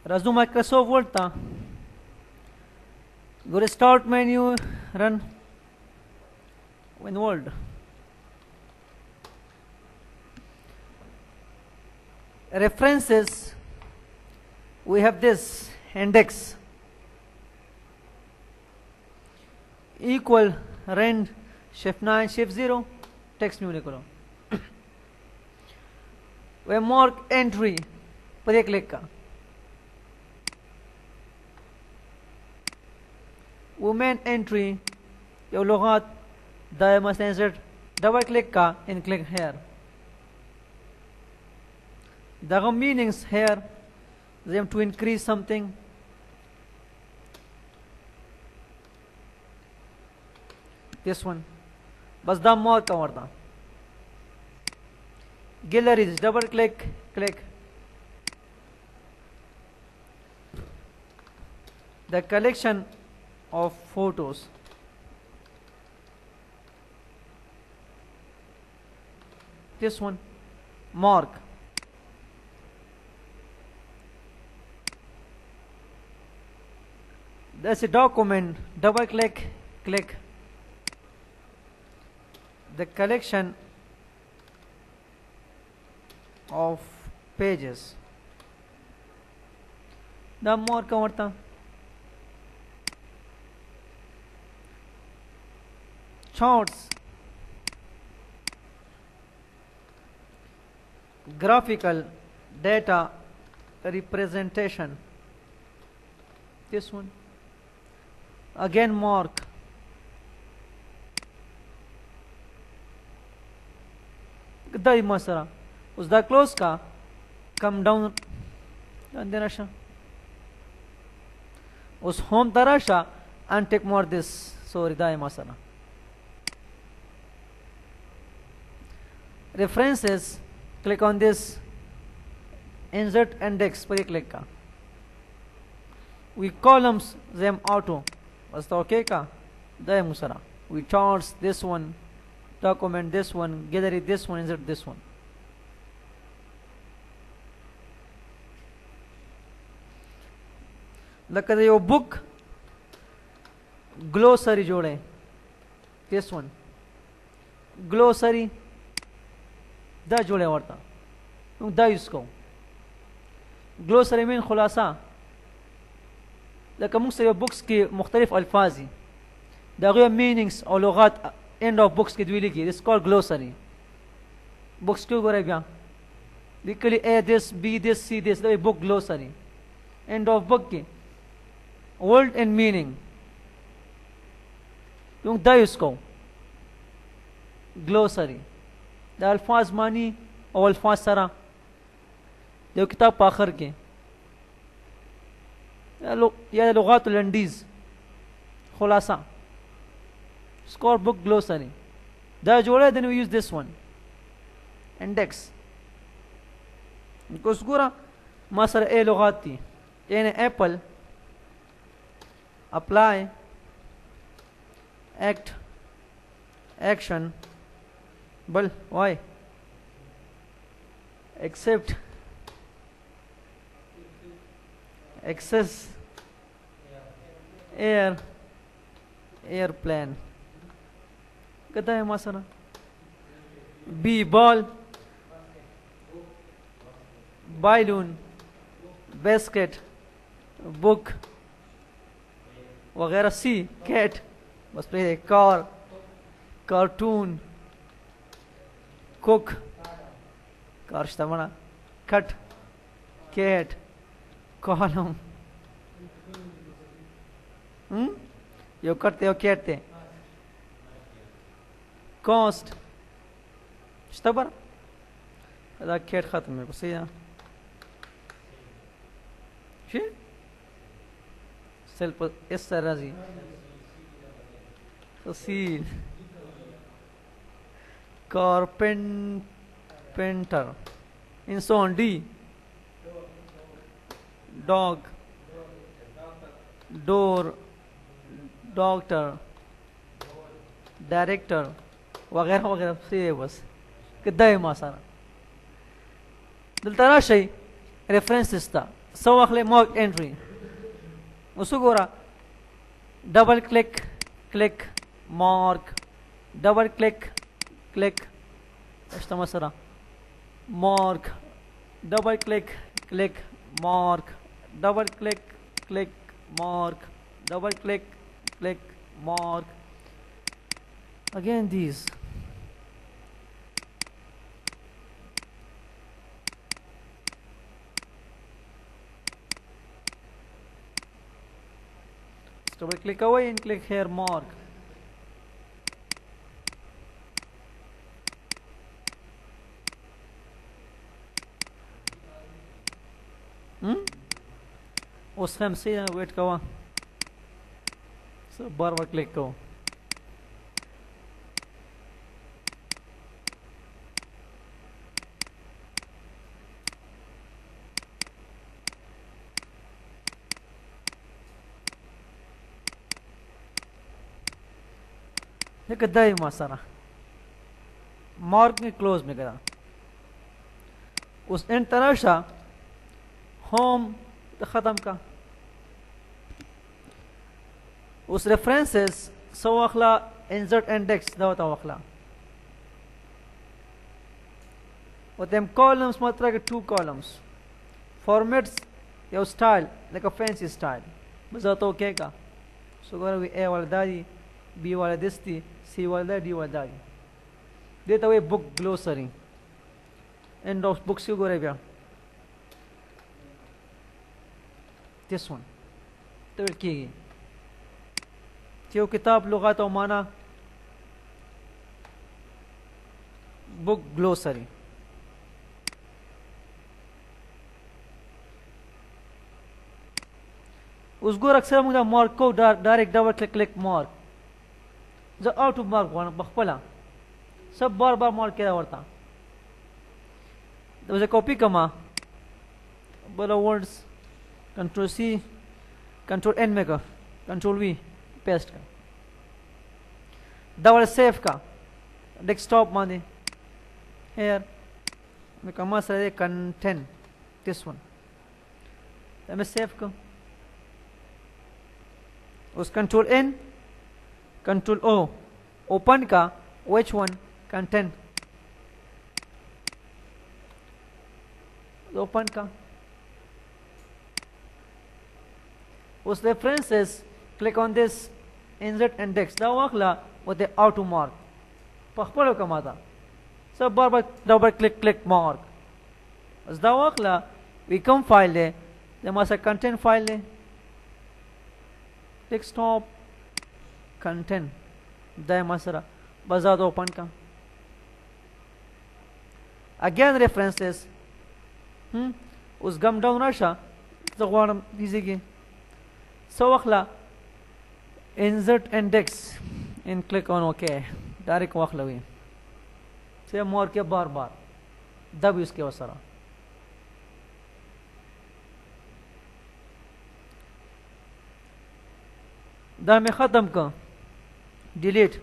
Razu Microsoft Word ta. Go to start menu, run in Word. References, we have this index equal rend shift 9 shift 0 text menu करो. we mark entry पर एक click का. women entry यो लुगात दायमा से double click का and click here. The meanings here, them to increase something. This one. Bas the more cover. Galleries, double click, click. The collection of photos. This one. Mark. That's a document. Double click, click. The collection of pages. The more cover. Charts. Graphical data representation. This one. Again mark. G'day masara. Usda close ka. Come down. Andenasha. Us home tarasha and take more this. Sorry, g'day masara. References. Click on this. Insert index. Par click ka. We columns them auto. Was the okay ka? Daya musara. We charts this one, document this one, gallery this one, insert this one. Look at your book glossary jode. This one. Glossary. Da jode warta. Da usko. Glossary mean khulasa. لکه موږ سره بوکس کې مختلف الفاظ دي دا غو مینینګز او لغات end of books کې دوی لیکي this called glossary books کې وګورئ بیا لیکلي a this b this c this دا book glossary end of book کې word and meaning یو دا یوز کو glossary دا الفاظ معنی او الفاظ سره یو کتاب په اخر کې یا لغات لنډیز خلاصہ score book glossary دا جوړه then we use this one index because ګوره ما سره اے لغات دي یعنی apple apply act action بل why accept access air airplane kata hai masala b ball balloon basket book वगैरह सी cat बस पे car cartoon cook car shtamana cut cat column यो करते हो कहते cost اشتبر هذا كيت ختم मेरे को सही है شيء سلب استرازي تصير carpenter inson d dog door doctor director वगैरह वगैरह से बस कितना है मासाना दलता ना शई reference इस्ता سو اخلي mark entry وسو double click click mark double click click اشتما سرا mark double click click mark double click click mark double click click mark again these double click away and click here mark उस से wait कवा सब बार बार click करो एक दाई मासारा mark में close में करा उस इन तरह होम ख़त्म का उस रेफरेंसेस सो अखला इंसर्ट इंडेक्स दावता अखला और them columns मात्रा के 2 columns formats your style like a fancy style बजातो ओके का सो गोरा वी ए वाला दारी बी वाला दिस्ती सी वाला डी वाला दारी देता हुए book glossary end of books क्यों गोरे बिया this one तो की जो किताब लुगात और माना बुक ग्लोसरी उसको अक्सर मुझे मार्क को direct double click click mark जो आउट ऑफ मार्क वन बखपला सब बार बार मार्क किया वर्ता तो उसे कॉपी कमा बोला words control C control N में का कंट्रोल वी पेस्ट का डबल सेव का डेस्कटॉप माने हेयर मैं कमा सरे कंटेंट दिस वन तो मैं सेव को उस control N control O open का which one कंटेंट ओपन का उस references click on this insert index da wakla with the auto mark pakhpalo kamata sab bar bar double click mark as da wakla we come file le the masa content file le desktop content da masara bazad open ka again references us gum down rasha zagwaram dizegi so wakla insert index and click on OK direct वक्त लगे से मोर के बार बार दब इसके वसरा दा में ख़त्म का delete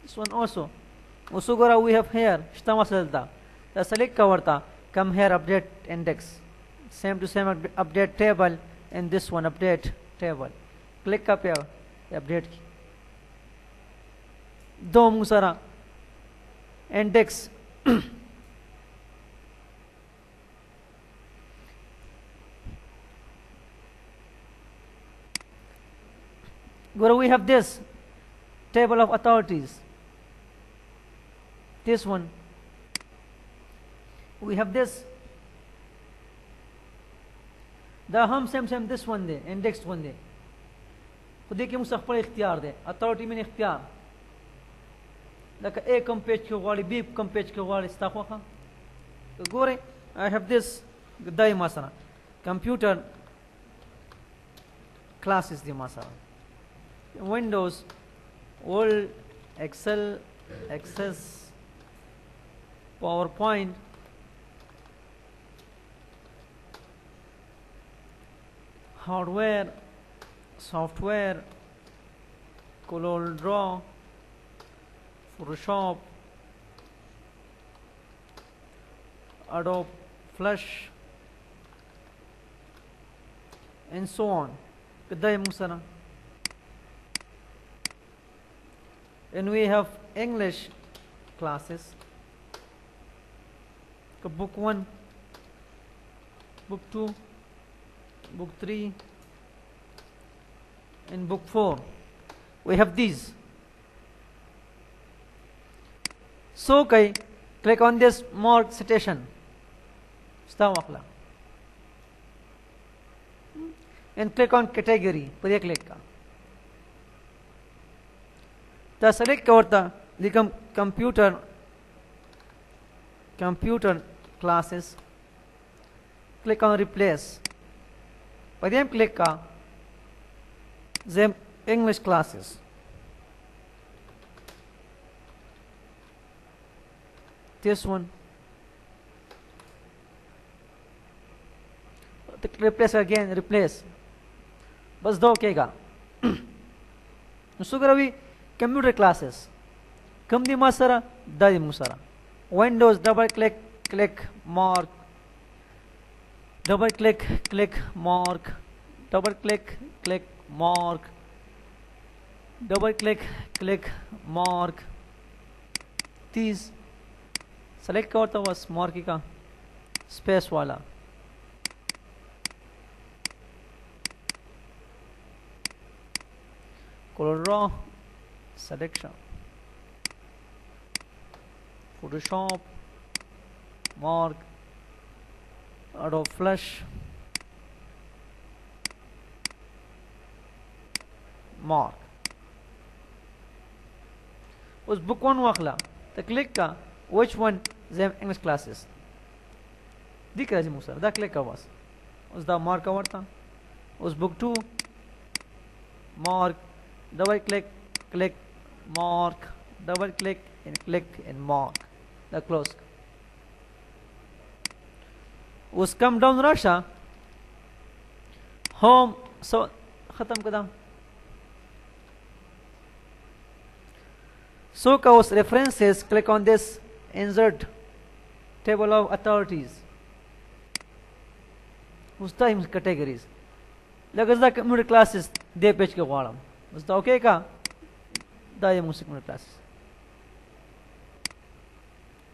this one also गोरा we have here इस्तेमाल चलता दा select कवरता come here update index same to same update table and this one update table click का पे अपडेट की दो मुसरा index where we have this table of authorities this one we have this the हम same this one they indexed one दे खुद के मुस्तक़बल इख्तियार दे authority में इख्तियार लका ए कम पेज के वाली बी कम पेज के वाली इस्ताखवा खा तो गोरे आई हैव दिस दाई मासना कंप्यूटर क्लासेस दी मासना Windows Word Excel Access PowerPoint hardware software Color Draw Photoshop Adobe Flash and so on. Kedai musana. And we have English classes. Book 1, book 2, book 3, and book 4. We have these. So click on this mark citation. Stawakla. And click on category. Puriya click ka. The select korta become computer classes. Click on replace. Puriya click ka. Them English classes. This one. Replace again, replace. Bas do kega. So we computer classes. Come di masara, da di musara. Windows double click mark. Double click mark. Double click mark. Double click mark. These select करता was mark का space वाला. Color raw selection. Photoshop mark. Adobe Flash mark. उस book 1 वाखला तो click का which one them English classes दिख रहा है मुझे दा click का बस उस दा mark का वर्ता उस book 2 mark double click mark double click and mark the close उस come down रशा home so ख़त्म कदा so cause references click on this insert table of authorities उस time categories लगता computer classes दे page के वाला उस दा okay का दा ये मुझे computer classes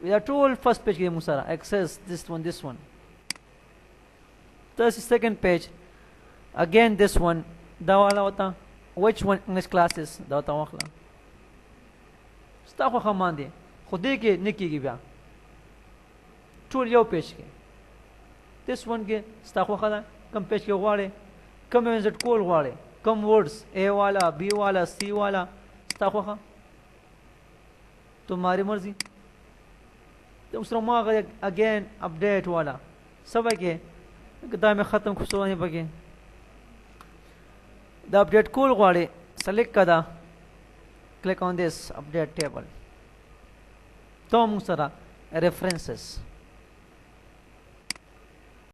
we are told first page के मुसारा access this one this second page again this one दा वाला होता which one English classes दा होता वाला स्टाफ खामान दे खुदे के निकी की ब्या टूल यो पेज के this one के स्टाफ खादा कम पेज के वाले कम इंसर्ट कोल वाले कम वर्ड्स ए वाला बी वाला सी वाला स्टाफ खा तुम्हारी मर्जी तो उसरो मा अगेन अपडेट वाला सब के कदा में खत्म खुशवानी बगे द अपडेट कोल वाले सेलेक्ट कदा click on this update table तो मुसरा references